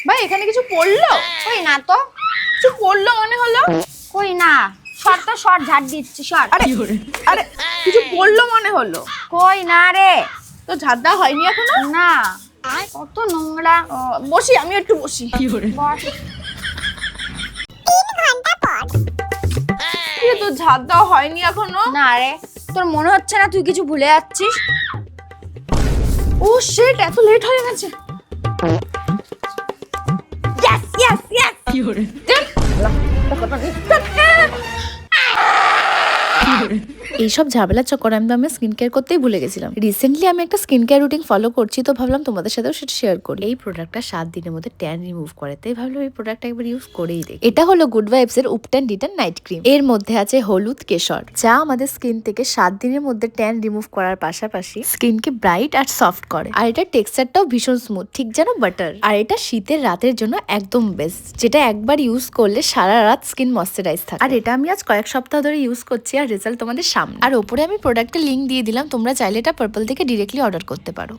ভাই এখানে কিছু পড়লো? কই না তো, কিছু পড়লো মনে হলো। কই না, সর তো সর, ঝাড় দিচ্ছি সর। আরে আরে কিছু পড়লো মনে হলো। কই না রে, তো ঝাড় দেওয়া হয়নি এখনো? না কত নোংরা। বসি, আমি একটু বসি। বস। তো ঝাড় দেওয়া হয়নি এখনো? না রে, তোর মনে হচ্ছে না তুই কিছু ভুলে যাচ্ছিস? ও শিট, এত লেট হয়ে গেছে। Yes yes yes. এইসব ঝামেলার চক্করে আমি আমার স্কিন কেয়ার করতেই ভুলে গেছিলাম। রিসেন্টলি আমি একটা স্কিন কেয়ার রুটিন ফলো করছি, তো ভাবলাম তোমাদের সাথেও সেটা শেয়ার করি। এই প্রোডাক্টটা 7 দিনের মধ্যে ট্যান রিমুভ করে, তাই ভাবলাম এই প্রোডাক্টটা একবার ইউজ করেই দেখি। এটা হলো গুড ভাইবস এর উপট্যান ডিটান নাইট ক্রিম। এর মধ্যে আছে হলুদ কেশর, যা আমাদের স্কিন থেকে 7 দিনের মধ্যে ট্যান রিমুভ করার পাশাপাশি স্কিনকে ব্রাইট আর সফট করে। আর এটা টেক্সচারটাও ভীষণ স্মুথ, ঠিক যেন বাটার। আর এটা শীতের রাতের জন্য একদম বেস্ট, যেটা একবার ইউজ করলে সারা রাত স্কিন ময়শ্চারাইজ থাকে। আর এটা আমি আজ কয়েক সপ্তাহ ধরে ইউজ করছি, আর রেজাল্ট তোমাদের সামনে। আর ওপরে আমি প্রোডাক্টের লিঙ্ক দিয়ে দিলাম, তোমরা চাইলে এটা পার্পল থেকে ডিরেক্টলি অর্ডার করতে পারো।